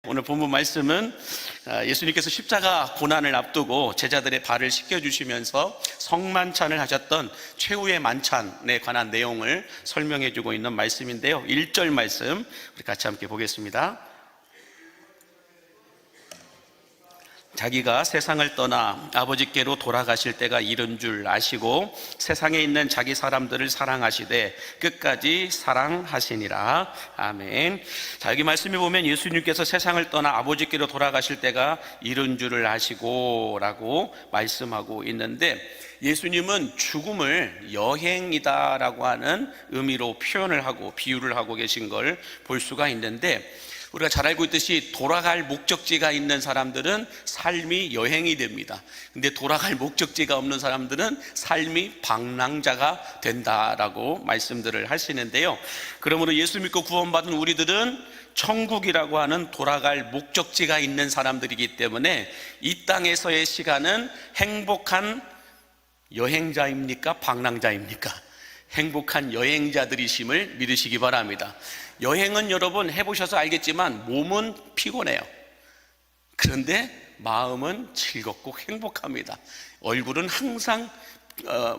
오늘 본문 말씀은 예수님께서 십자가 고난을 앞두고 제자들의 발을 씻겨주시면서 성만찬을 하셨던 최후의 만찬에 관한 내용을 설명해 주고 있는 말씀인데요, 1절 말씀 우리 같이 함께 보겠습니다. 자기가 세상을 떠나 아버지께로 돌아가실 때가 이른 줄 아시고 세상에 있는 자기 사람들을 사랑하시되 끝까지 사랑하시니라. 아멘. 자, 여기 말씀에 보면 예수님께서 세상을 떠나 아버지께로 돌아가실 때가 이른 줄을 아시고 라고 말씀하고 있는데, 예수님은 죽음을 여행이다 라고 하는 의미로 표현을 하고 비유를 하고 계신 걸 볼 수가 있는데, 우리가 잘 알고 있듯이 돌아갈 목적지가 있는 사람들은 삶이 여행이 됩니다. 근데 돌아갈 목적지가 없는 사람들은 삶이 방랑자가 된다라고 말씀들을 하시는데요, 그러므로 예수 믿고 구원받은 우리들은 천국이라고 하는 돌아갈 목적지가 있는 사람들이기 때문에 이 땅에서의 시간은 행복한 여행자입니까? 방랑자입니까? 행복한 여행자들이심을 믿으시기 바랍니다. 여행은 여러분 해보셔서 알겠지만 몸은 피곤해요. 그런데 마음은 즐겁고 행복합니다. 얼굴은 항상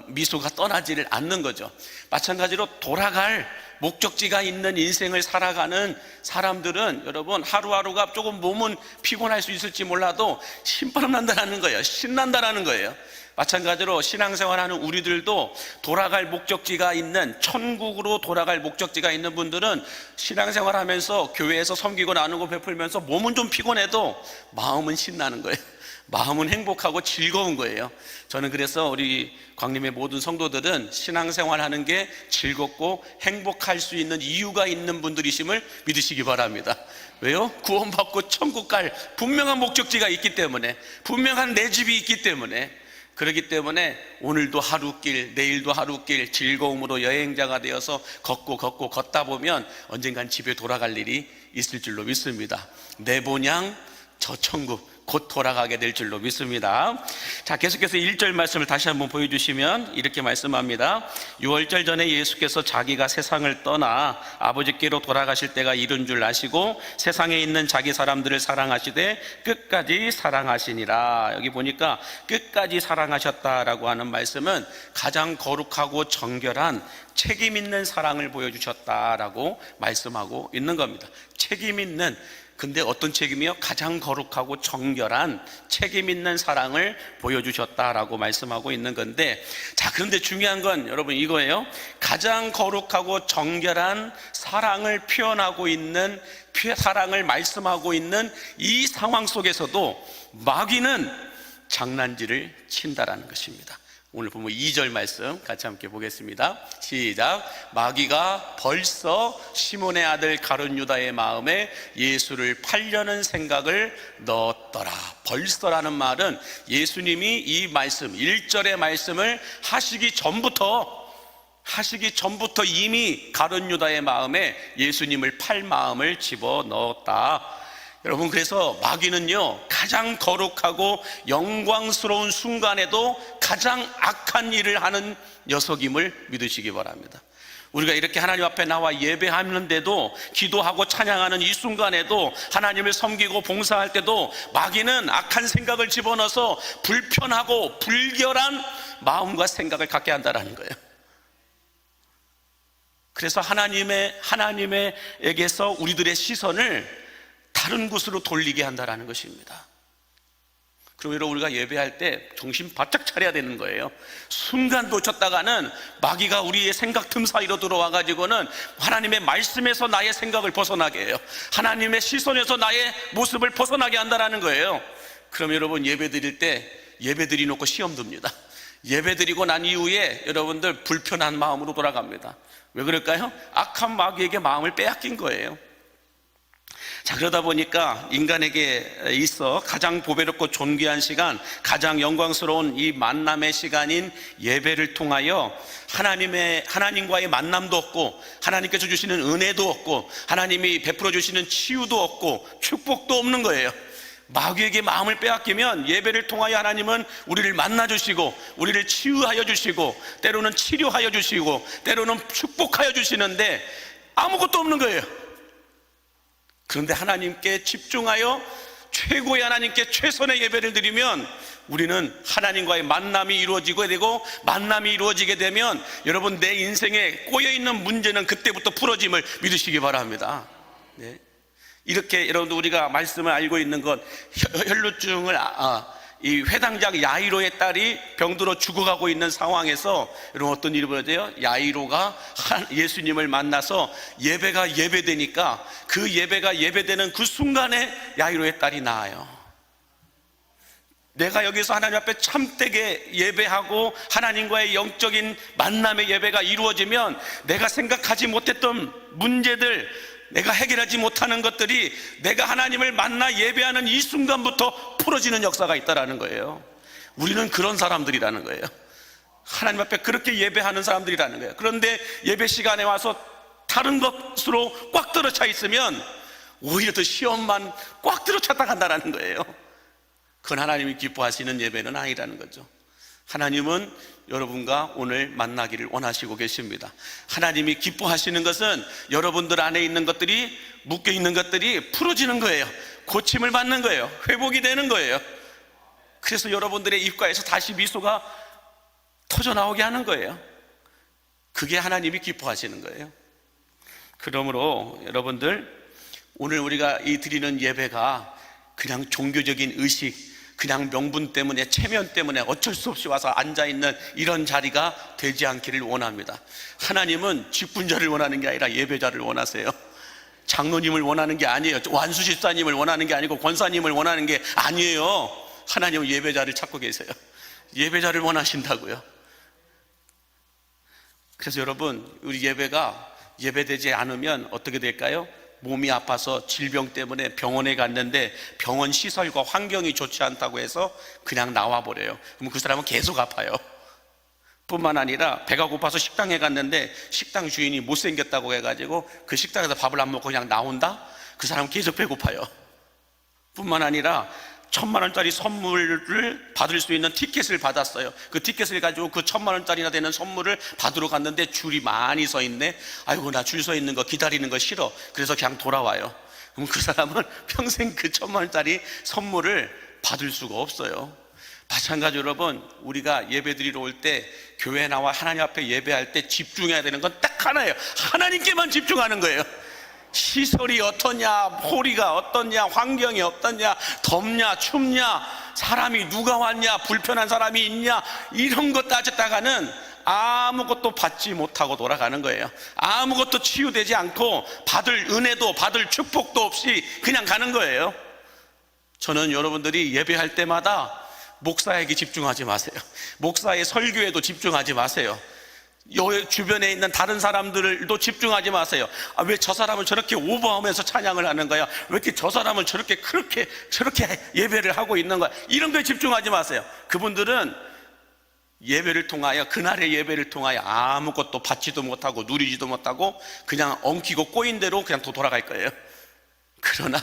미소가 떠나지를 않는 거죠. 마찬가지로 돌아갈 목적지가 있는 인생을 살아가는 사람들은 여러분 하루하루가 조금 몸은 피곤할 수 있을지 몰라도 신바람 난다라는 거예요. 신난다라는 거예요. 마찬가지로 신앙생활하는 우리들도 돌아갈 목적지가 있는, 천국으로 돌아갈 목적지가 있는 분들은 신앙생활하면서 교회에서 섬기고 나누고 베풀면서 몸은 좀 피곤해도 마음은 신나는 거예요. 마음은 행복하고 즐거운 거예요. 저는 그래서 우리 광림의 모든 성도들은 신앙생활하는 게 즐겁고 행복할 수 있는 이유가 있는 분들이심을 믿으시기 바랍니다. 왜요? 구원받고 천국 갈 분명한 목적지가 있기 때문에, 분명한 내 집이 있기 때문에. 그렇기 때문에 오늘도 하루길, 내일도 하루길 즐거움으로 여행자가 되어서 걷다 보면 언젠간 집에 돌아갈 일이 있을 줄로 믿습니다. 내 본향 저 천국 곧 돌아가게 될 줄로 믿습니다. 자, 계속해서 1절 말씀을 다시 한번 보여주시면 이렇게 말씀합니다. 6월절 전에 예수께서 자기가 세상을 떠나 아버지께로 돌아가실 때가 이른 줄 아시고 세상에 있는 자기 사람들을 사랑하시되 끝까지 사랑하시니라. 여기 보니까 끝까지 사랑하셨다라고 하는 말씀은 가장 거룩하고 정결한 책임 있는 사랑을 보여주셨다라고 말씀하고 있는 겁니다. 책임 있는, 근데 어떤 책임이요? 가장 거룩하고 정결한 책임 있는 사랑을 보여주셨다라고 말씀하고 있는 건데, 자, 그런데 중요한 건 여러분 이거예요. 가장 거룩하고 정결한 사랑을 표현하고 있는, 사랑을 말씀하고 있는 이 상황 속에서도 마귀는 장난질을 친다라는 것입니다. 오늘 보면 2절 말씀 같이 함께 보겠습니다. 시작. 마귀가 벌써 시몬의 아들 가룟 유다의 마음에 예수를 팔려는 생각을 넣었더라. 벌써라는 말은 예수님이 이 말씀 1절의 말씀을 하시기 전부터 이미 가룟 유다의 마음에 예수님을 팔 마음을 집어넣었다. 여러분, 그래서 마귀는요, 가장 거룩하고 영광스러운 순간에도 가장 악한 일을 하는 녀석임을 믿으시기 바랍니다. 우리가 이렇게 하나님 앞에 나와 예배하는데도, 기도하고 찬양하는 이 순간에도, 하나님을 섬기고 봉사할 때도 마귀는 악한 생각을 집어넣어서 불편하고 불결한 마음과 생각을 갖게 한다는 거예요. 그래서 하나님에게서 우리들의 시선을 다른 곳으로 돌리게 한다는 것입니다. 그럼 여러분, 우리가 예배할 때 정신 바짝 차려야 되는 거예요. 순간 놓쳤다가는 마귀가 우리의 생각 틈 사이로 들어와가지고는 하나님의 말씀에서 나의 생각을 벗어나게 해요. 하나님의 시선에서 나의 모습을 벗어나게 한다는 거예요. 그럼 여러분, 예배 드릴 때 예배 드리놓고 시험 듭니다. 예배 드리고 난 이후에 여러분들 불편한 마음으로 돌아갑니다. 왜 그럴까요? 악한 마귀에게 마음을 빼앗긴 거예요. 자, 그러다 보니까 인간에게 있어 가장 보배롭고 존귀한 시간, 가장 영광스러운 이 만남의 시간인 예배를 통하여 하나님과의 만남도 없고, 하나님께서 주시는 은혜도 없고, 하나님이 베풀어 주시는 치유도 없고, 축복도 없는 거예요. 마귀에게 마음을 빼앗기면 예배를 통하여 하나님은 우리를 만나주시고, 우리를 치유하여 주시고, 때로는 치료하여 주시고, 때로는 축복하여 주시는데 아무것도 없는 거예요. 그런데 하나님께 집중하여 최고의 하나님께 최선의 예배를 드리면 우리는 하나님과의 만남이 이루어지게 되고, 만남이 이루어지게 되면 여러분 내 인생에 꼬여있는 문제는 그때부터 풀어짐을 믿으시기 바랍니다. 네. 이렇게 여러분들 우리가 말씀을 알고 있는 것, 혈루증을 이 회당장 야이로의 딸이 병들어 죽어가고 있는 상황에서 여러분 어떤 일이 벌어져요? 야이로가 예수님을 만나서 예배가 예배되니까 그 예배가 예배되는 그 순간에 야이로의 딸이 나아요. 내가 여기서 하나님 앞에 참되게 예배하고 하나님과의 영적인 만남의 예배가 이루어지면 내가 생각하지 못했던 문제들, 내가 해결하지 못하는 것들이 내가 하나님을 만나 예배하는 이 순간부터 풀어지는 역사가 있다는 거예요. 우리는 그런 사람들이라는 거예요. 하나님 앞에 그렇게 예배하는 사람들이라는 거예요. 그런데 예배 시간에 와서 다른 것으로 꽉 들어차 있으면 오히려 더 시험만 꽉 들어찼다 간다는 거예요. 그건 하나님이 기뻐하시는 예배는 아니라는 거죠. 하나님은 여러분과 오늘 만나기를 원하시고 계십니다. 하나님이 기뻐하시는 것은 여러분들 안에 있는 것들이, 묶여있는 것들이 풀어지는 거예요. 고침을 받는 거예요. 회복이 되는 거예요. 그래서 여러분들의 입가에서 다시 미소가 터져나오게 하는 거예요. 그게 하나님이 기뻐하시는 거예요. 그러므로 여러분들, 오늘 우리가 이 드리는 예배가 그냥 종교적인 의식, 그냥 명분 때문에, 체면 때문에 어쩔 수 없이 와서 앉아있는 이런 자리가 되지 않기를 원합니다. 하나님은 직분자를 원하는 게 아니라 예배자를 원하세요. 장로님을 원하는 게 아니에요. 완수집사님을 원하는 게 아니고 권사님을 원하는 게 아니에요. 하나님은 예배자를 찾고 계세요. 예배자를 원하신다고요. 그래서 여러분, 우리 예배가 예배되지 않으면 어떻게 될까요? 몸이 아파서 질병 때문에 병원에 갔는데 병원 시설과 환경이 좋지 않다고 해서 그냥 나와버려요. 그럼 그 사람은 계속 아파요. 뿐만 아니라 배가 고파서 식당에 갔는데 식당 주인이 못생겼다고 해가지고 그 식당에서 밥을 안 먹고 그냥 나온다? 그 사람은 계속 배고파요. 뿐만 아니라 1,000만 원짜리 선물을 받을 수 있는 티켓을 받았어요. 그 티켓을 가지고 그 1,000만 원짜리나 되는 선물을 받으러 갔는데 줄이 많이 서 있네. 아이고, 나 줄 서 있는 거 기다리는 거 싫어. 그래서 그냥 돌아와요. 그럼 그 사람은 평생 그 1,000만 원짜리 선물을 받을 수가 없어요. 마찬가지로 여러분, 우리가 예배드리러 올 때, 교회 나와 하나님 앞에 예배할 때 집중해야 되는 건 딱 하나예요. 하나님께만 집중하는 거예요. 시설이 어떠냐, 홀이가 어떠냐, 환경이 어떠냐, 덥냐, 춥냐, 사람이 누가 왔냐, 불편한 사람이 있냐, 이런 것 따졌다가는 아무것도 받지 못하고 돌아가는 거예요. 아무것도 치유되지 않고 받을 은혜도 받을 축복도 없이 그냥 가는 거예요. 저는 여러분들이 예배할 때마다 목사에게 집중하지 마세요. 목사의 설교에도 집중하지 마세요. 주변에 있는 다른 사람들도 집중하지 마세요. 왜 저 사람은 저렇게 오버하면서 찬양을 하는 거야? 왜 이렇게 저 사람은 저렇게 저렇게 예배를 하고 있는 거야? 이런 거에 집중하지 마세요. 그분들은 예배를 통하여, 그날의 예배를 통하여 아무것도 받지도 못하고 누리지도 못하고 그냥 엉키고 꼬인 대로 그냥 돌아갈 거예요. 그러나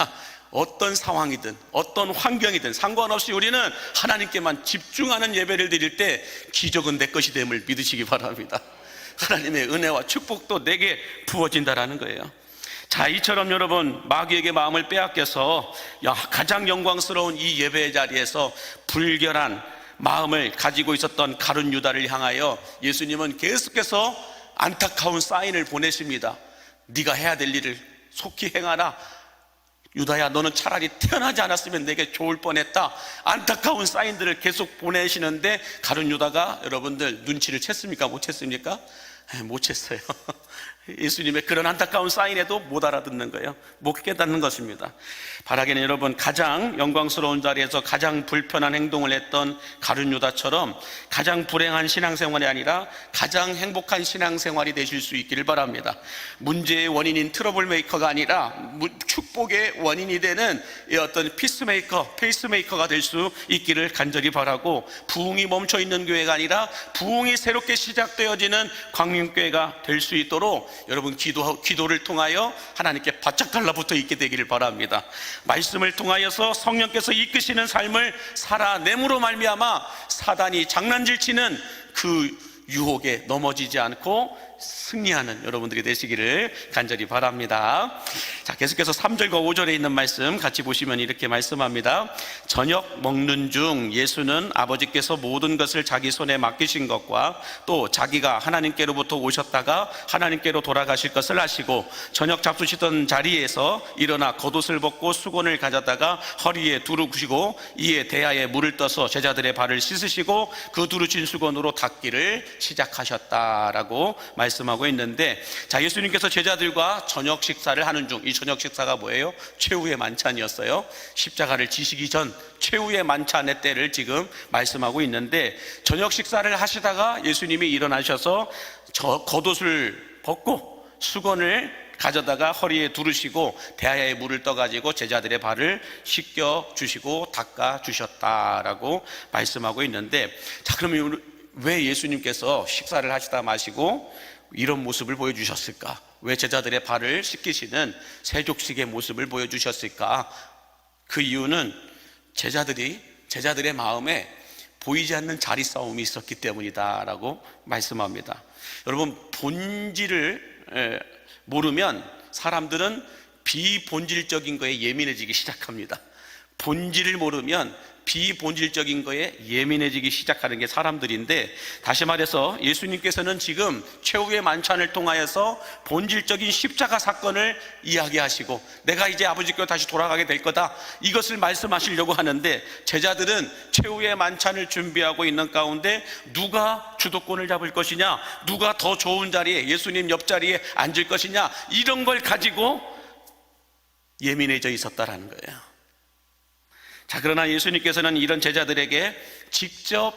어떤 상황이든 어떤 환경이든 상관없이 우리는 하나님께만 집중하는 예배를 드릴 때 기적은 내 것이 됨을 믿으시기 바랍니다. 하나님의 은혜와 축복도 내게 부어진다라는 거예요. 자, 이처럼 여러분, 마귀에게 마음을 빼앗겨서 가장 영광스러운 이 예배의 자리에서 불결한 마음을 가지고 있었던 가룟 유다를 향하여 예수님은 계속해서 안타까운 사인을 보내십니다. 네가 해야 될 일을 속히 행하라. 유다야, 너는 차라리 태어나지 않았으면 내게 좋을 뻔했다. 안타까운 사인들을 계속 보내시는데 가룟 유다가 여러분들 눈치를 챘습니까? 못 챘습니까? 못 챘어요. 예수님의 그런 안타까운 사인에도 못 알아듣는 거예요. 못 깨닫는 것입니다. 바라기는 여러분, 가장 영광스러운 자리에서 가장 불편한 행동을 했던 가룟 유다처럼 가장 불행한 신앙생활이 아니라 가장 행복한 신앙생활이 되실 수 있기를 바랍니다. 문제의 원인인 트러블 메이커가 아니라 축복의 원인이 되는 어떤 피스메이커, 페이스메이커가 될 수 있기를 간절히 바라고, 부흥이 멈춰 있는 교회가 아니라 부흥이 새롭게 시작되어지는 광림교회가 될 수 있도록 여러분 기도를 통하여 하나님께 바짝 달라붙어 있게 되기를 바랍니다. 말씀을 통하여서 성령께서 이끄시는 삶을 살아냄으로 말미암아 사단이 장난질치는 그 유혹에 넘어지지 않고 승리하는 여러분들이 되시기를 간절히 바랍니다. 자, 계속해서 3절과 5절에 있는 말씀 같이 보시면 이렇게 말씀합니다. 저녁 먹는 중 예수는 아버지께서 모든 것을 자기 손에 맡기신 것과 또 자기가 하나님께로부터 오셨다가 하나님께로 돌아가실 것을 아시고 저녁 잡수시던 자리에서 일어나 겉옷을 벗고 수건을 가져다가 허리에 두르시고 이에 대야에 물을 떠서 제자들의 발을 씻으시고 그 두르신 수건으로 닦기를 시작하셨다라고 말씀하고 있는데, 자, 예수님께서 제자들과 저녁 식사를 하는 중, 이 저녁 식사가 뭐예요? 최후의 만찬이었어요. 십자가를 지시기 전 최후의 만찬의 때를 지금 말씀하고 있는데, 저녁 식사를 하시다가 예수님이 일어나셔서 저 겉옷을 벗고 수건을 가져다가 허리에 두르시고 대야에 물을 떠가지고 제자들의 발을 씻겨주시고 닦아주셨다라고 말씀하고 있는데, 자, 그러면 왜 예수님께서 식사를 하시다 마시고 이런 모습을 보여주셨을까? 왜 제자들의 발을 씻기시는 세족식의 모습을 보여주셨을까? 그 이유는 제자들의 마음에 보이지 않는 자리 싸움이 있었기 때문이다라고 말씀합니다. 여러분, 본질을 모르면 사람들은 비본질적인 거에 예민해지기 시작합니다. 본질을 모르면 비본질적인 거에 예민해지기 시작하는 게 사람들인데, 다시 말해서 예수님께서는 지금 최후의 만찬을 통하여서 본질적인 십자가 사건을 이야기하시고 내가 이제 아버지께로 다시 돌아가게 될 거다, 이것을 말씀하시려고 하는데, 제자들은 최후의 만찬을 준비하고 있는 가운데 누가 주도권을 잡을 것이냐, 누가 더 좋은 자리에 예수님 옆자리에 앉을 것이냐, 이런 걸 가지고 예민해져 있었다라는 거예요. 자, 그러나 예수님께서는 이런 제자들에게 직접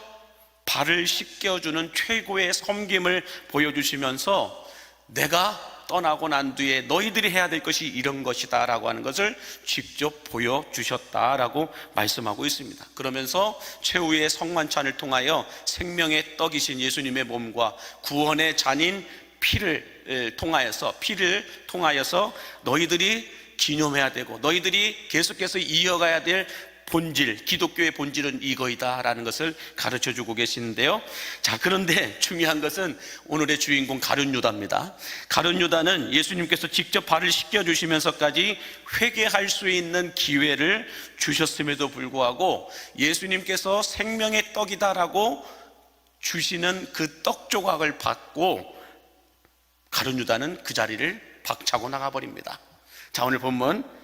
발을 씻겨주는 최고의 섬김을 보여주시면서 내가 떠나고 난 뒤에 너희들이 해야 될 것이 이런 것이다 라고 하는 것을 직접 보여주셨다라고 말씀하고 있습니다. 그러면서 최후의 성만찬을 통하여 생명의 떡이신 예수님의 몸과 구원의 잔인 피를 통하여서 너희들이 기념해야 되고 너희들이 계속해서 이어가야 될 본질, 기독교의 본질은 이거이다 라는 것을 가르쳐주고 계시는데요. 자, 그런데 중요한 것은 오늘의 주인공 가룟 유다입니다. 가룟 유다는 예수님께서 직접 발을 씻겨주시면서까지 회개할 수 있는 기회를 주셨음에도 불구하고 예수님께서 생명의 떡이다라고 주시는 그 떡 조각을 받고 가룟 유다는 그 자리를 박차고 나가버립니다. 자, 오늘 본문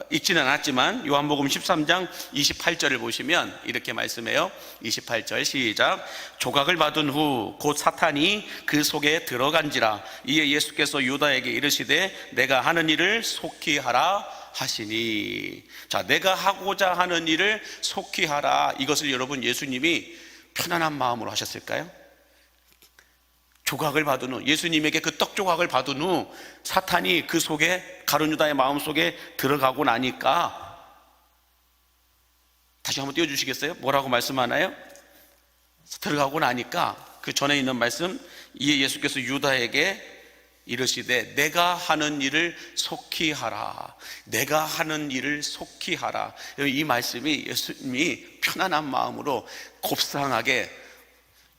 읽지는 않았지만 요한복음 13장 28절을 보시면 이렇게 말씀해요. 28절 시작. 조각을 받은 후 곧 사탄이 그 속에 들어간지라. 이에 예수께서 유다에게 이르시되 내가 하는 일을 속히 하라 하시니. 자, 내가 하고자 하는 일을 속히 하라, 이것을 여러분 예수님이 편안한 마음으로 하셨을까요? 조각을 받은 후, 예수님에게 그 떡 조각을 받은 후 사탄이 그 속에, 가룟 유다의 마음속에 들어가고 나니까, 다시 한번 띄워주시겠어요? 뭐라고 말씀하나요? 들어가고 나니까 그 전에 있는 말씀, 이에 예수께서 유다에게 이르시되 내가 하는 일을 속히 하라. 내가 하는 일을 속히 하라. 이 말씀이 예수님이 편안한 마음으로 곱상하게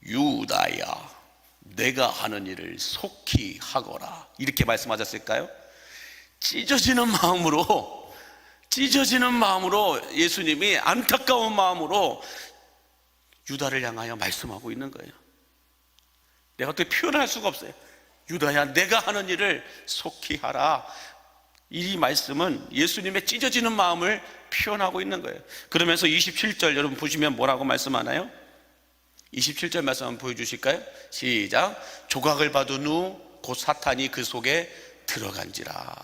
유다야 내가 하는 일을 속히 하거라, 이렇게 말씀하셨을까요? 찢어지는 마음으로 예수님이 안타까운 마음으로 유다를 향하여 말씀하고 있는 거예요. 내가 어떻게 표현할 수가 없어요. 유다야, 내가 하는 일을 속히 하라. 이 말씀은 예수님의 찢어지는 마음을 표현하고 있는 거예요. 그러면서 27절 여러분 보시면 뭐라고 말씀하나요? 27절 말씀 한번 보여주실까요? 시작. 조각을 받은 후 곧 사탄이 그 속에 들어간지라.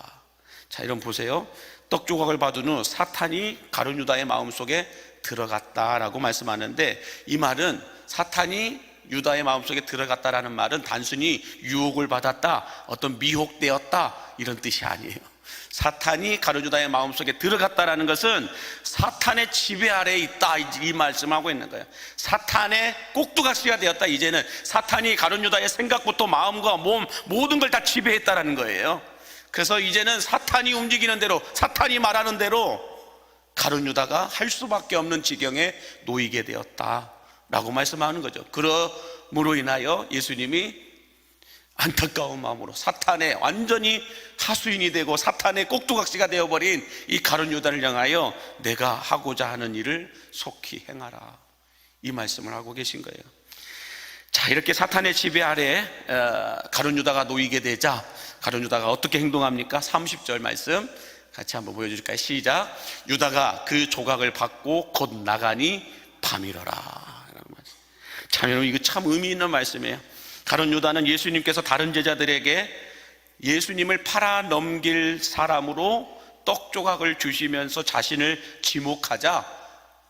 자, 여러분 보세요. 떡 조각을 받은 후 사탄이 가룟 유다의 마음속에 들어갔다라고 말씀하는데, 이 말은 사탄이 유다의 마음속에 들어갔다라는 말은 단순히 유혹을 받았다, 어떤 미혹되었다, 이런 뜻이 아니에요. 사탄이 가룟 유다의 마음속에 들어갔다라는 것은 사탄의 지배 아래에 있다, 이 말씀하고 있는 거예요. 사탄의 꼭두가시가 되었다. 이제는 사탄이 가룟 유다의 생각부터 마음과 몸 모든 걸 다 지배했다라는 거예요. 그래서 이제는 사탄이 움직이는 대로, 사탄이 말하는 대로 가룟 유다가 할 수밖에 없는 지경에 놓이게 되었다라고 말씀하는 거죠. 그러므로 인하여 예수님이 안타까운 마음으로 사탄의 완전히 하수인이 되고 사탄의 꼭두각시가 되어버린 이 가룟 유다를 향하여 내가 하고자 하는 일을 속히 행하라, 이 말씀을 하고 계신 거예요. 자, 이렇게 사탄의 지배 아래 가룟 유다가 놓이게 되자 가룟 유다가 어떻게 행동합니까? 30절 말씀 같이 한번 보여줄까요? 시작. 유다가 그 조각을 받고 곧 나가니 밤이러라. 참, 여러분, 이거 참 의미 있는 말씀이에요. 가룟 유다는 예수님께서 다른 제자들에게 예수님을 팔아 넘길 사람으로 떡 조각을 주시면서 자신을 지목하자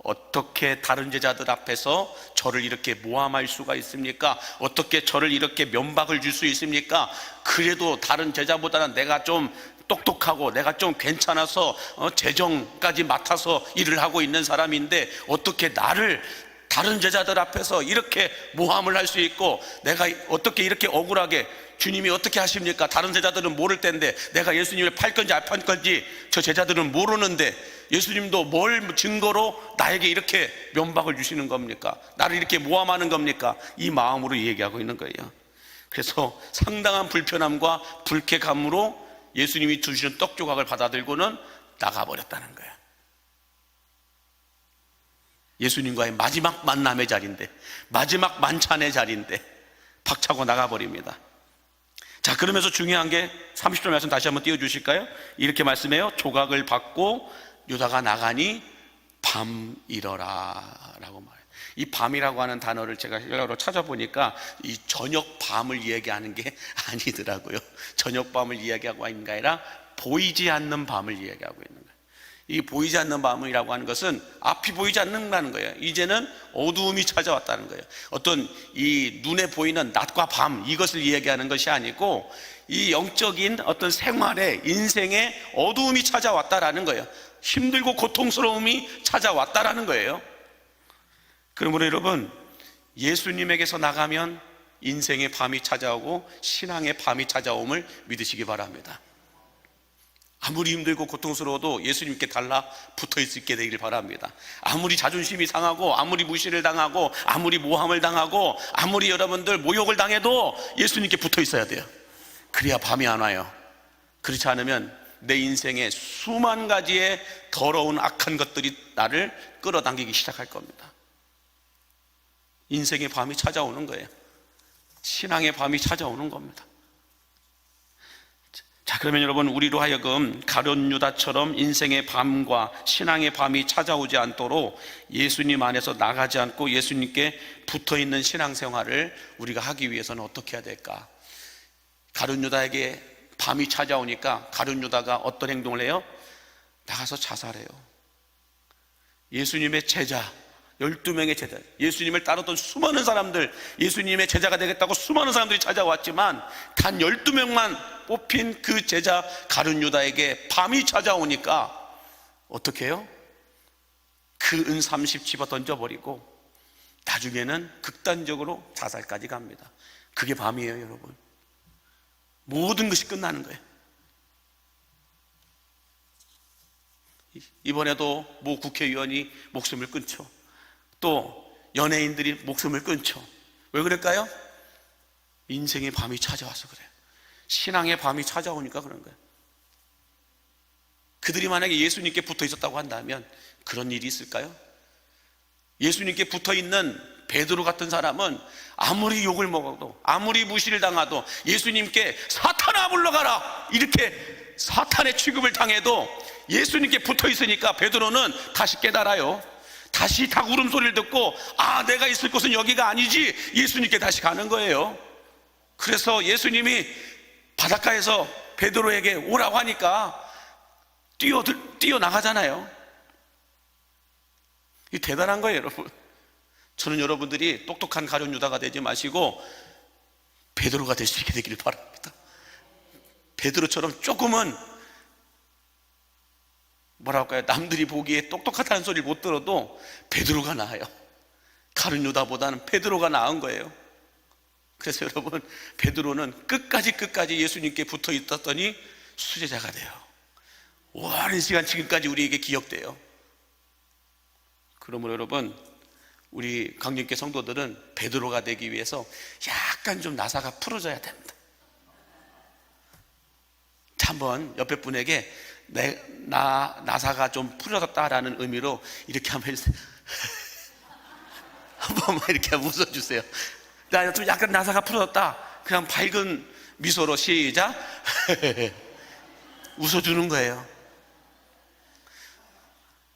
어떻게 다른 제자들 앞에서 저를 이렇게 모함할 수가 있습니까? 어떻게 저를 이렇게 면박을 줄 수 있습니까? 그래도 다른 제자보다는 내가 좀 똑똑하고 내가 좀 괜찮아서 재정까지 맡아서 일을 하고 있는 사람인데 어떻게 나를 다른 제자들 앞에서 이렇게 모함을 할 수 있고, 내가 어떻게 이렇게 억울하게, 주님이 어떻게 하십니까? 다른 제자들은 모를 텐데 내가 예수님을 팔 건지 안 팔 건지 저 제자들은 모르는데 예수님도 뭘 증거로 나에게 이렇게 면박을 주시는 겁니까? 나를 이렇게 모함하는 겁니까? 이 마음으로 얘기하고 있는 거예요. 그래서 상당한 불편함과 불쾌감으로 예수님이 주시는 떡 조각을 받아들고는 나가버렸다는 거예요. 예수님과의 마지막 만남의 자리인데, 마지막 만찬의 자리인데 박차고 나가버립니다. 자, 그러면서 중요한 게 30절 말씀 다시 한번 띄워주실까요? 이렇게 말씀해요. 조각을 받고 유다가 나가니 밤이러라 라고 말해요. 이 밤이라고 하는 단어를 제가 헬라어로 찾아보니까 이 저녁 밤을 이야기하는 게 아니더라고요. 저녁 밤을 이야기하고 있는 게 아니라 보이지 않는 밤을 이야기하고 있는 거예요. 이 보이지 않는 밤이라고 하는 것은 앞이 보이지 않는다는 거예요. 이제는 어두움이 찾아왔다는 거예요. 어떤 이 눈에 보이는 낮과 밤, 이것을 이야기하는 것이 아니고 이 영적인 어떤 생활에, 인생에 어두움이 찾아왔다라는 거예요. 힘들고 고통스러움이 찾아왔다라는 거예요. 그러므로 여러분, 예수님에게서 나가면 인생의 밤이 찾아오고 신앙의 밤이 찾아옴을 믿으시기 바랍니다. 아무리 힘들고 고통스러워도 예수님께 달라붙어 있게 되길 바랍니다. 아무리 자존심이 상하고 아무리 무시를 당하고 아무리 모함을 당하고 아무리 여러분들 모욕을 당해도 예수님께 붙어 있어야 돼요. 그래야 밤이 안 와요. 그렇지 않으면 내 인생에 수만 가지의 더러운 악한 것들이 나를 끌어당기기 시작할 겁니다. 인생의 밤이 찾아오는 거예요. 신앙의 밤이 찾아오는 겁니다. 자, 그러면 여러분, 우리로 하여금 가룟 유다처럼 인생의 밤과 신앙의 밤이 찾아오지 않도록 예수님 안에서 나가지 않고 예수님께 붙어있는 신앙생활을 우리가 하기 위해서는 어떻게 해야 될까? 가룟 유다에게 밤이 찾아오니까 가룟 유다가 어떤 행동을 해요? 나가서 자살해요. 예수님의 제자 12명의 제자, 예수님을 따르던 수많은 사람들, 예수님의 제자가 되겠다고 수많은 사람들이 찾아왔지만 단 12명만 뽑힌 그 제자 가룟 유다에게 밤이 찾아오니까 어떻게 해요? 그 은 30 집어 던져버리고 나중에는 극단적으로 자살까지 갑니다. 그게 밤이에요, 여러분. 모든 것이 끝나는 거예요. 이번에도 모 국회의원이 목숨을 끊죠. 또 연예인들이 목숨을 끊죠. 왜 그럴까요? 인생의 밤이 찾아와서 그래요. 신앙의 밤이 찾아오니까 그런 거예요. 그들이 만약에 예수님께 붙어 있었다고 한다면 그런 일이 있을까요? 예수님께 붙어 있는 베드로 같은 사람은 아무리 욕을 먹어도 아무리 무시를 당해도 예수님께 사탄아 물러가라 이렇게 사탄의 취급을 당해도 예수님께 붙어 있으니까 베드로는 다시 깨달아요. 다시 닭 울음소리를 듣고 내가 있을 곳은 여기가 아니지, 예수님께 다시 가는 거예요. 그래서 예수님이 바닷가에서 베드로에게 오라고 하니까 뛰어나가잖아요. 이 대단한 거예요, 여러분. 저는 여러분들이 똑똑한 가룟 유다가 되지 마시고 베드로가 될 수 있게 되기를 바랍니다. 베드로처럼 조금은 뭐랄까요, 남들이 보기에 똑똑하다는 소리를 못 들어도 베드로가 나아요. 가룟 유다보다는 베드로가 나은 거예요. 그래서 여러분, 베드로는 끝까지 예수님께 붙어 있었더니 수제자가 돼요. 오랜 시간 지금까지 우리에게 기억돼요. 그러므로 여러분, 우리 강림교 성도들은 베드로가 되기 위해서 약간 좀 나사가 풀어져야 됩니다. 자, 한번 옆에 분에게 나사가 좀 풀어졌다라는 의미로 이렇게 한번 해주세요. 한 번만 이렇게 웃어주세요. 나 좀 약간 나사가 풀어졌다. 그냥 밝은 미소로 시작. 웃어주는 거예요.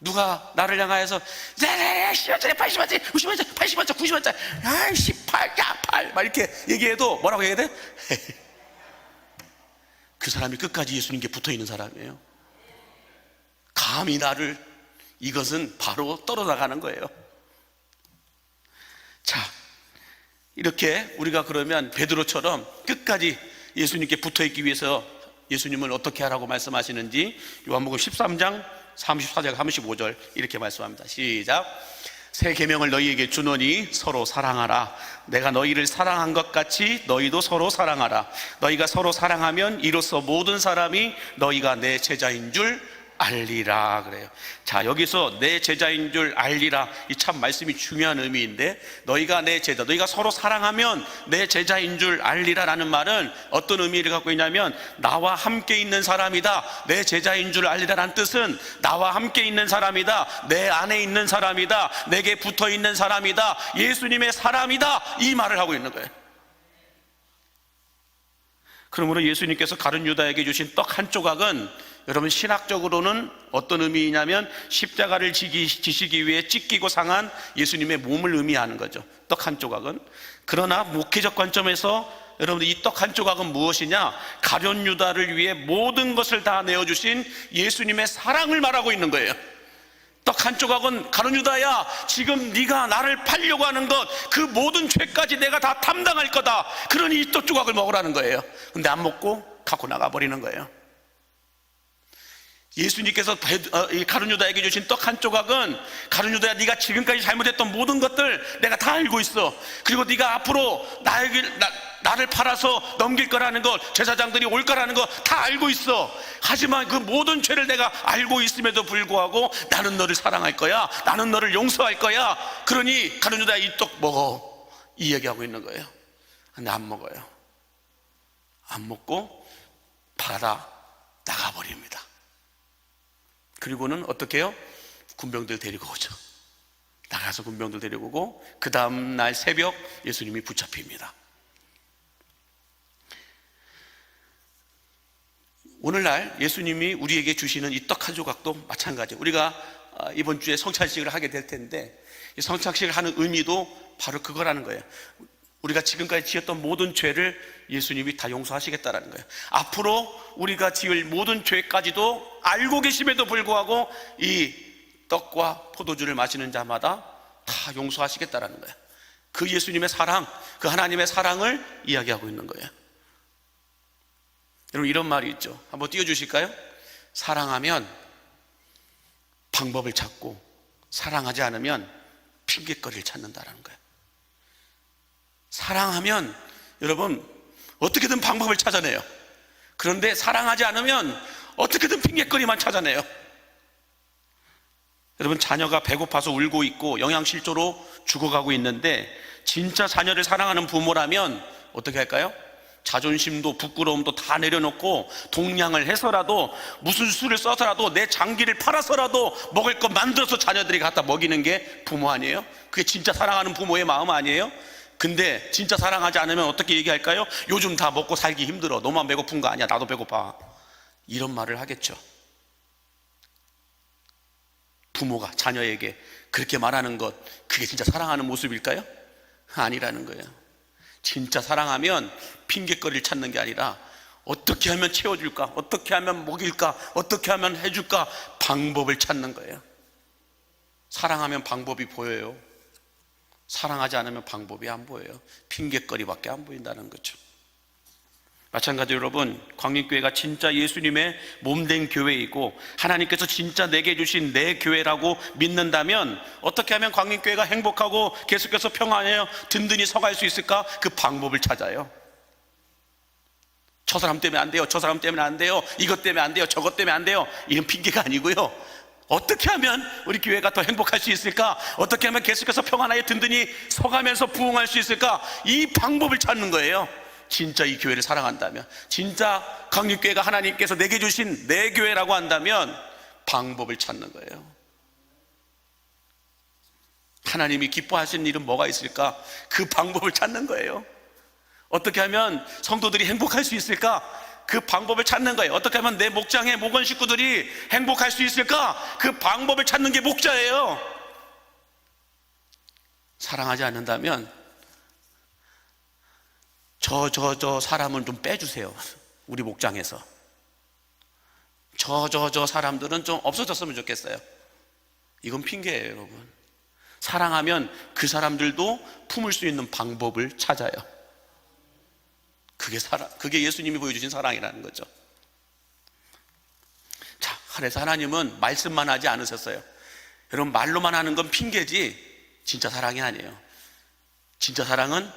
누가 나를 향하여서 10원짜리 80원짜리 90원짜리 80원짜리 90원짜리 아이씨 8 막 이렇게 얘기해도 뭐라고 얘기해야 돼? 그 사람이 끝까지 예수님께 붙어있는 사람이에요. 감히 나를, 이것은 바로 떨어나가는 거예요. 자, 이렇게 우리가 그러면 베드로처럼 끝까지 예수님께 붙어있기 위해서 예수님을 어떻게 하라고 말씀하시는지 요한복음 13장 34절 35절 이렇게 말씀합니다. 시작. 새 계명을 너희에게 주노니 서로 사랑하라. 내가 너희를 사랑한 것 같이 너희도 서로 사랑하라. 너희가 서로 사랑하면 이로써 모든 사람이 너희가 내 제자인 줄 알리라 그래요. 자, 여기서 내 제자인 줄 알리라, 이 참 말씀이 중요한 의미인데, 너희가 내 제자, 너희가 서로 사랑하면 내 제자인 줄 알리라라는 말은 어떤 의미를 갖고 있냐면, 나와 함께 있는 사람이다, 내 제자인 줄 알리라라는 뜻은 나와 함께 있는 사람이다, 내 안에 있는 사람이다, 내게 붙어 있는 사람이다, 예수님의 사람이다, 이 말을 하고 있는 거예요. 그러므로 예수님께서 가룟 유다에게 주신 떡 한 조각은 여러분 신학적으로는 어떤 의미냐면 십자가를 지시기 위해 찢기고 상한 예수님의 몸을 의미하는 거죠. 떡 한 조각은. 그러나 목회적 관점에서 여러분들 이 떡 한 조각은 무엇이냐? 가룟 유다를 위해 모든 것을 다 내어주신 예수님의 사랑을 말하고 있는 거예요. 떡 한 조각은 가룟 유다야, 지금 네가 나를 팔려고 하는 것, 그 모든 죄까지 내가 다 담당할 거다. 그러니 이 떡 조각을 먹으라는 거예요. 근데 안 먹고 갖고 나가버리는 거예요. 예수님께서 가룟 유다에게 주신 떡 한 조각은, 가룟 유다야, 네가 지금까지 잘못했던 모든 것들 내가 다 알고 있어. 그리고 네가 앞으로 나를 팔아서 넘길 거라는 것, 제사장들이 올 거라는 거 다 알고 있어. 하지만 그 모든 죄를 내가 알고 있음에도 불구하고 나는 너를 사랑할 거야, 나는 너를 용서할 거야. 그러니 가룟 유다야, 이 떡 먹어, 이 얘기하고 있는 거예요. 근데 안 먹어요. 안 먹고 받아 나가버립니다. 그리고는 어떻게 해요? 군병들 데리고 오죠. 나가서 군병들 데리고 오고, 그 다음날 새벽 예수님이 붙잡힙니다. 오늘날 예수님이 우리에게 주시는 이 떡 한 조각도 마찬가지예요. 우리가 이번 주에 성찬식을 하게 될 텐데, 이 성찬식을 하는 의미도 바로 그거라는 거예요. 우리가 지금까지 지었던 모든 죄를 예수님이 다 용서하시겠다라는 거예요. 앞으로 우리가 지을 모든 죄까지도 알고 계심에도 불구하고 이 떡과 포도주를 마시는 자마다 다 용서하시겠다라는 거예요. 그 예수님의 사랑, 그 하나님의 사랑을 이야기하고 있는 거예요. 여러분, 이런 말이 있죠. 한번 띄워주실까요? 사랑하면 방법을 찾고, 사랑하지 않으면 핑계거리를 찾는다라는 거예요. 사랑하면 여러분 어떻게든 방법을 찾아내요. 그런데 사랑하지 않으면 어떻게든 핑계거리만 찾아내요. 여러분, 자녀가 배고파서 울고 있고 영양실조로 죽어가고 있는데, 진짜 자녀를 사랑하는 부모라면 어떻게 할까요? 자존심도 부끄러움도 다 내려놓고 동냥을 해서라도, 무슨 수를 써서라도, 내 장기를 팔아서라도 먹을 것 만들어서 자녀들이 갖다 먹이는 게 부모 아니에요? 그게 진짜 사랑하는 부모의 마음 아니에요? 근데 진짜 사랑하지 않으면 어떻게 얘기할까요? 요즘 다 먹고 살기 힘들어, 너만 배고픈 거 아니야, 나도 배고파, 이런 말을 하겠죠. 부모가 자녀에게 그렇게 말하는 것, 그게 진짜 사랑하는 모습일까요? 아니라는 거예요. 진짜 사랑하면 핑계거리를 찾는 게 아니라 어떻게 하면 채워줄까, 어떻게 하면 먹일까, 어떻게 하면 해줄까, 방법을 찾는 거예요. 사랑하면 방법이 보여요. 사랑하지 않으면 방법이 안 보여요. 핑계거리밖에 안 보인다는 거죠. 마찬가지로 여러분, 광림교회가 진짜 예수님의 몸된 교회이고 하나님께서 진짜 내게 주신 내 교회라고 믿는다면, 어떻게 하면 광림교회가 행복하고 계속해서 평안해요, 든든히 서갈 수 있을까? 그 방법을 찾아요. 저 사람 때문에 안 돼요, 저 사람 때문에 안 돼요, 이것 때문에 안 돼요, 저것 때문에 안 돼요, 이런 핑계가 아니고요. 어떻게 하면 우리 교회가 더 행복할 수 있을까? 어떻게 하면 계속해서 평안하게 든든히 서가면서 부흥할 수 있을까? 이 방법을 찾는 거예요. 진짜 이 교회를 사랑한다면, 진짜 강림교회가 하나님께서 내게 주신 내 교회라고 한다면 방법을 찾는 거예요. 하나님이 기뻐하시는 일은 뭐가 있을까? 그 방법을 찾는 거예요. 어떻게 하면 성도들이 행복할 수 있을까? 그 방법을 찾는 거예요. 어떻게 하면 내 목장의 목원 식구들이 행복할 수 있을까? 그 방법을 찾는 게 목자예요. 사랑하지 않는다면 저 사람은 좀 빼주세요. 우리 목장에서 저 사람들은 좀 없어졌으면 좋겠어요. 이건 핑계예요, 여러분. 사랑하면 그 사람들도 품을 수 있는 방법을 찾아요. 그게 예수님이 보여주신 사랑이라는 거죠. 자, 그래서 하나님은 말씀만 하지 않으셨어요. 여러분, 말로만 하는 건 핑계지 진짜 사랑이 아니에요. 진짜 사랑은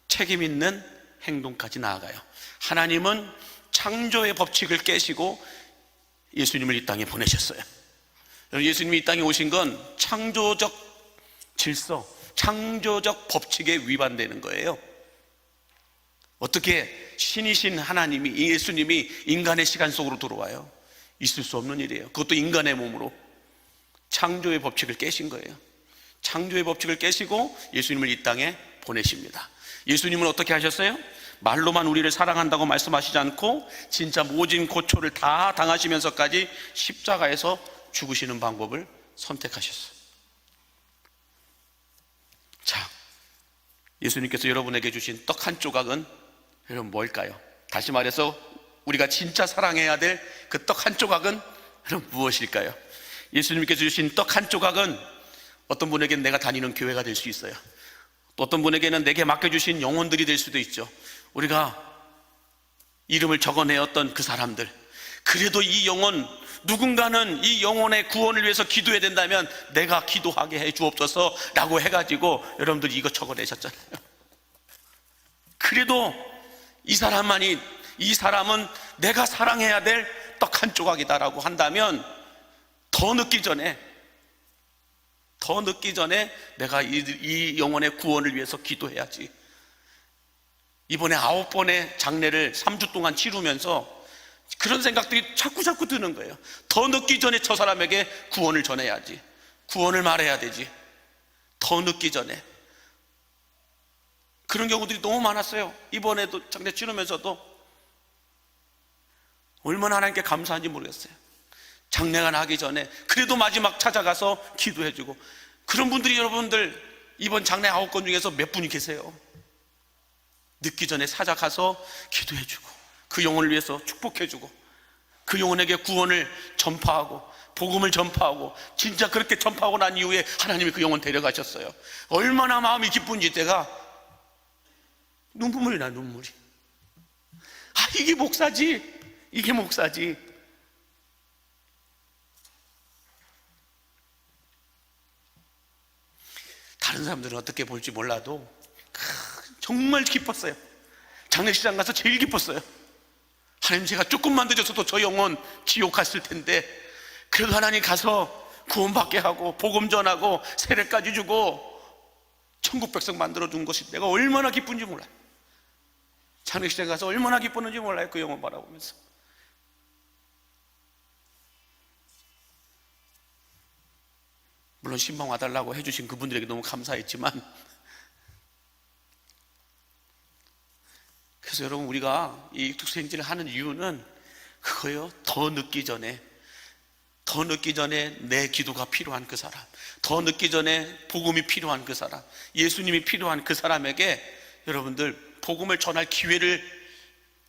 책임 있는 행동까지 나아가요. 하나님은 창조의 법칙을 깨시고 예수님을 이 땅에 보내셨어요. 여러분, 예수님이 이 땅에 오신 건 창조적 질서, 창조적 법칙에 위반되는 거예요. 어떻게 신이신 하나님이, 예수님이 인간의 시간 속으로 들어와요? 있을 수 없는 일이에요. 그것도 인간의 몸으로. 창조의 법칙을 깨신 거예요. 창조의 법칙을 깨시고 예수님을 이 땅에 보내십니다. 예수님은 어떻게 하셨어요? 말로만 우리를 사랑한다고 말씀하시지 않고 진짜 모진 고초를 다 당하시면서까지 십자가에서 죽으시는 방법을 선택하셨어요. 자, 예수님께서 여러분에게 주신 떡 한 조각은 여러분 뭘까요? 다시 말해서 우리가 진짜 사랑해야 될 그 떡 한 조각은 여러분 무엇일까요? 예수님께서 주신 떡 한 조각은 어떤 분에게는 내가 다니는 교회가 될 수 있어요. 또 어떤 분에게는 내게 맡겨주신 영혼들이 될 수도 있죠. 우리가 이름을 적어내었던 그 사람들, 그래도 이 영혼, 누군가는 이 영혼의 구원을 위해서 기도해야 된다면 내가 기도하게 해 주옵소서 라고 해가지고 여러분들이 이거 적어내셨잖아요. 그래도 이 사람은 내가 사랑해야 될 떡 한 조각이다라고 한다면 더 늦기 전에 내가 이 영혼의 구원을 위해서 기도해야지. 이번에 9번의 장례를 3주 동안 치르면서 그런 생각들이 자꾸 드는 거예요. 더 늦기 전에 저 사람에게 구원을 전해야지. 구원을 말해야 되지. 더 늦기 전에. 그런 경우들이 너무 많았어요. 이번에도 장례 치르면서도 얼마나 하나님께 감사한지 모르겠어요. 장례가 나기 전에 그래도 마지막 찾아가서 기도해주고. 그런 분들이 여러분들 이번 장례 9건 중에서 몇 분이 계세요. 늦기 전에 찾아가서 기도해주고 그 영혼을 위해서 축복해주고 그 영혼에게 구원을 전파하고 복음을 전파하고, 진짜 그렇게 전파하고 난 이후에 하나님이 그 영혼 데려가셨어요. 얼마나 마음이 기쁜지 제가 눈물이 나. 눈물이. 아, 이게 목사지. 다른 사람들은 어떻게 볼지 몰라도 정말 기뻤어요. 장례식장 가서 제일 기뻤어요. 하나님, 제가 조금만 늦었어도 저 영혼 지옥 갔을 텐데 그래도 하나님 가서 구원받게 하고 복음 전하고 세례까지 주고 천국 백성 만들어준 것이 내가 얼마나 기쁜지 몰라요. 장례식장에 가서 얼마나 기뻤는지 몰라요. 그 영혼 바라보면서. 물론 신방 와달라고 해주신 그분들에게 너무 감사했지만, 그래서 여러분, 우리가 이 육특수행진을 하는 이유는 그거예요. 더 늦기 전에 내 기도가 필요한 그 사람, 더 늦기 전에 복음이 필요한 그 사람, 예수님이 필요한 그 사람에게 여러분들 복음을 전할 기회를,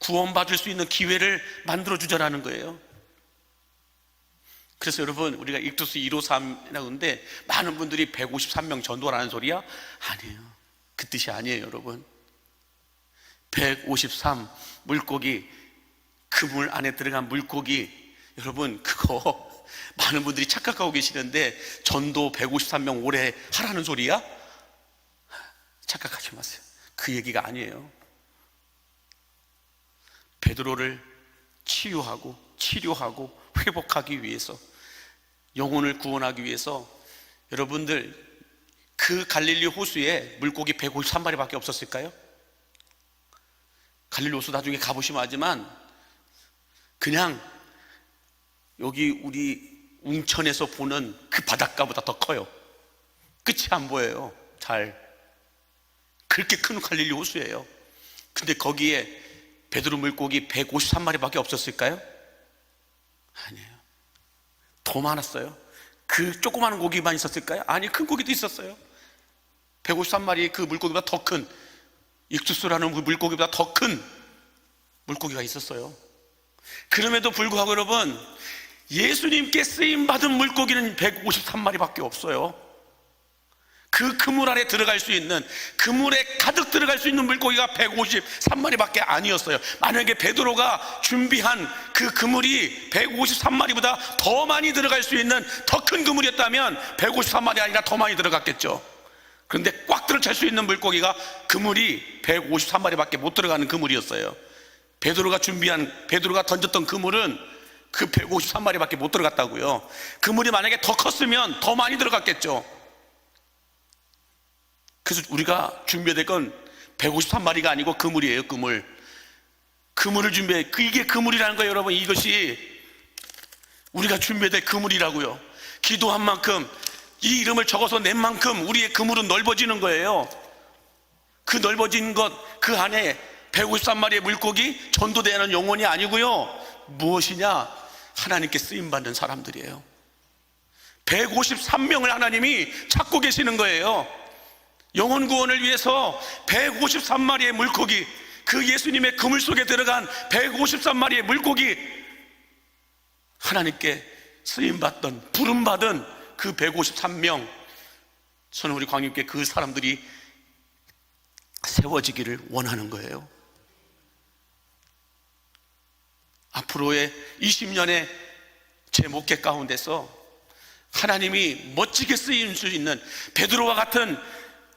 구원받을 수 있는 기회를 만들어주자라는 거예요. 그래서 여러분, 우리가 익투스 153이라고 하는데 많은 분들이 153명 전도라는 소리야? 아니에요. 그 뜻이 아니에요, 여러분. 153 물고기, 그 물 안에 들어간 물고기, 여러분, 그거 많은 분들이 착각하고 계시는데 전도 153명 올해 하라는 소리야? 착각하지 마세요. 그 얘기가 아니에요. 베드로를 치유하고 치료하고 회복하기 위해서, 영혼을 구원하기 위해서 여러분들 그 갈릴리 호수에 물고기 153마리밖에 없었을까요? 갈릴리 호수 나중에 가보시면 알지만 그냥 여기 우리 웅천에서 보는 그 바닷가보다 더 커요. 끝이 안 보여요. 잘. 그렇게 큰 갈릴리 호수예요. 근데 거기에 베드로 물고기 153마리밖에 없었을까요? 아니에요. 더 많았어요. 그 조그마한 고기만 있었을까요? 아니, 큰 고기도 있었어요. 153마리 그 물고기보다 더 큰, 익투스라는 그 물고기보다 더 큰 물고기가 있었어요. 그럼에도 불구하고 여러분, 예수님께 쓰임받은 물고기는 153마리밖에 없어요. 그 그물 안에 들어갈 수 있는, 그물에 가득 들어갈 수 있는 물고기가 153마리밖에 아니었어요. 만약에 베드로가 준비한 그 그물이 153마리보다 더 많이 들어갈 수 있는 더 큰 그물이었다면 153마리 아니라 더 많이 들어갔겠죠. 그런데 꽉 들어찰 수 있는 물고기가, 그물이 153마리밖에 못 들어가는 그물이었어요. 베드로가 던졌던 그물은 그 153마리밖에 못 들어갔다고요. 그물이 만약에 더 컸으면 더 많이 들어갔겠죠. 그래서 우리가 준비해야 될 건 153마리가 아니고 그물이에요. 그물을 준비해. 이게 그물이라는 거예요. 여러분, 이것이 우리가 준비해야 될 그물이라고요. 기도한 만큼, 이 이름을 적어서 낸 만큼 우리의 그물은 넓어지는 거예요. 그 넓어진 것, 그 안에 153마리의 물고기, 전도되는 영혼이 아니고요. 무엇이냐? 하나님께 쓰임받는 사람들이에요. 153명을 하나님이 찾고 계시는 거예요. 영혼 구원을 위해서 153마리의 물고기, 그 예수님의 그물 속에 들어간 153마리의 물고기, 하나님께 쓰임받던, 부름받은 그 153명, 저는 우리 광님께 그 사람들이 세워지기를 원하는 거예요. 앞으로의 20년의 제 목회 가운데서 하나님이 멋지게 쓰임 수 있는 베드로와 같은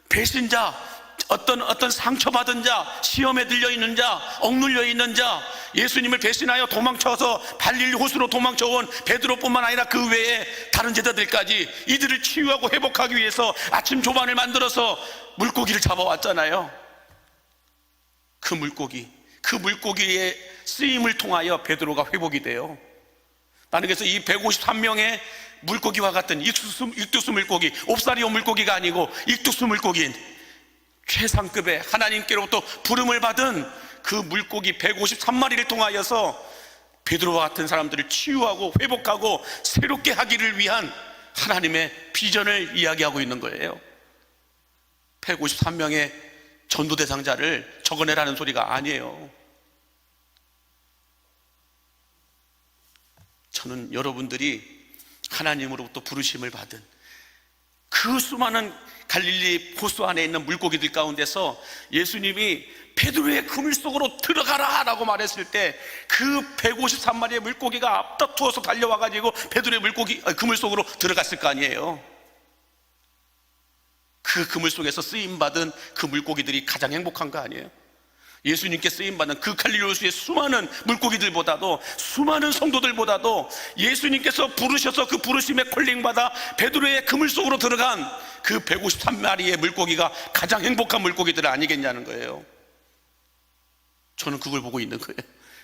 배신자, 어떤 상처받은 자, 시험에 들려 있는 자, 억눌려 있는 자, 예수님을 배신하여 도망쳐서 갈릴리 호수로 도망쳐온 베드로뿐만 아니라 그 외에 다른 제자들까지 이들을 치유하고 회복하기 위해서 아침 조반을 만들어서 물고기를 잡아왔잖아요. 그 물고기의 쓰임을 통하여 베드로가 회복이 돼요. 나는 그래서 이 153명의 물고기와 같은 익투스 물고기, 옵사리오 물고기가 아니고 익투스 물고기인 최상급의 하나님께로부터 부름을 받은 그 물고기 153마리를 통하여서 베드로와 같은 사람들을 치유하고 회복하고 새롭게 하기를 위한 하나님의 비전을 이야기하고 있는 거예요. 153명의 전도 대상자를 적어내라는 소리가 아니에요. 저는 여러분들이 하나님으로부터 부르심을 받은 그 수많은 갈릴리 호수 안에 있는 물고기들 가운데서 예수님이 베드로의 그물 속으로 들어가라 라고 말했을 때 그 153마리의 물고기가 앞다투어서 달려와가지고 베드로의 그물 속으로 들어갔을 거 아니에요. 그 그물 속에서 쓰임받은 그 물고기들이 가장 행복한 거 아니에요? 예수님께 쓰임받는 그 갈릴리 호수의 수많은 물고기들보다도, 수많은 성도들보다도 예수님께서 부르셔서 그 부르심에 콜링받아 베드로의 그물 속으로 들어간 그 153마리의 물고기가 가장 행복한 물고기들 아니겠냐는 거예요. 저는 그걸 보고 있는 거예요.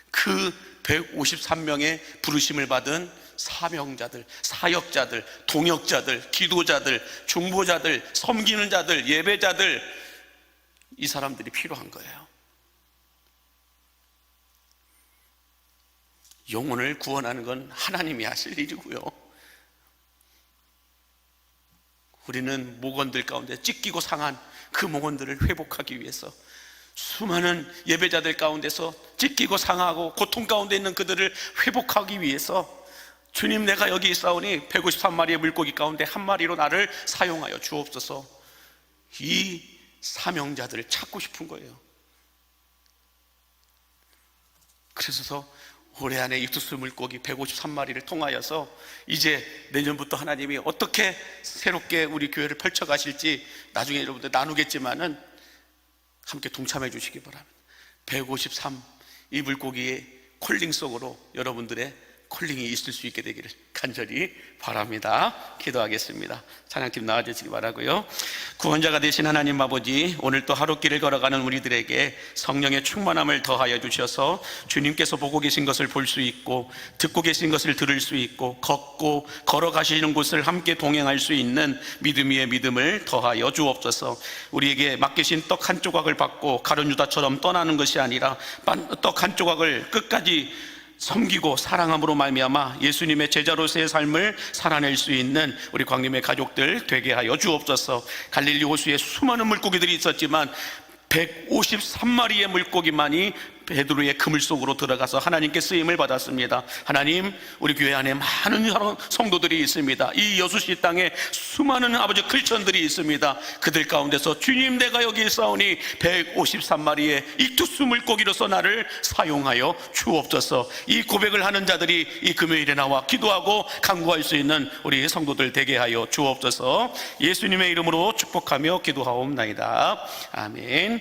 그 153명의 부르심을 받은 사명자들, 사역자들, 동역자들, 기도자들, 중보자들, 섬기는 자들, 예배자들, 이 사람들이 필요한 거예요. 영혼을 구원하는 건 하나님이 하실 일이고요. 우리는 목원들 가운데 찢기고 상한 그 목원들을 회복하기 위해서, 수많은 예배자들 가운데서 찢기고 상하고 고통 가운데 있는 그들을 회복하기 위해서, 주님, 내가 여기 있사오니 153마리의 물고기 가운데 한 마리로 나를 사용하여 주옵소서, 이 사명자들을 찾고 싶은 거예요. 그래서 올해 안에 익투스 물고기 153마리를 통하여서 이제 내년부터 하나님이 어떻게 새롭게 우리 교회를 펼쳐가실지 나중에 여러분들 나누겠지만은 함께 동참해 주시기 바랍니다. 153, 이 물고기의 콜링 속으로 여러분들의 콜링이 있을 수 있게 되기를 간절히 바랍니다. 기도하겠습니다. 찬양팀 나와주시기 바라고요. 구원자가 되신 하나님 아버지, 오늘 또 하루길을 걸어가는 우리들에게 성령의 충만함을 더하여 주셔서 주님께서 보고 계신 것을 볼 수 있고 듣고 계신 것을 들을 수 있고 걷고 걸어가시는 곳을 함께 동행할 수 있는 믿음 위에 믿음을 더하여 주옵소서. 우리에게 맡기신 떡 한 조각을 받고 가룟 유다처럼 떠나는 것이 아니라 떡 한 조각을 끝까지 섬기고 사랑함으로 말미암아 예수님의 제자로서의 삶을 살아낼 수 있는 우리 광림의 가족들 되게 하여 주옵소서. 갈릴리 호수에 수많은 물고기들이 있었지만 153마리의 물고기만이 베드로의 그물 속으로 들어가서 하나님께 쓰임을 받았습니다. 하나님, 우리 교회 안에 많은 성도들이 있습니다. 이 여수시 땅에 수많은 아버지 크리스천들이 있습니다. 그들 가운데서 주님, 내가 여기 있사오니 153마리의 익투스 물고기로서 나를 사용하여 주옵소서. 이 고백을 하는 자들이 이 금요일에 나와 기도하고 간구할 수 있는 우리 성도들 되게 하여 주옵소서. 예수님의 이름으로 축복하며 기도하옵나이다. 아멘.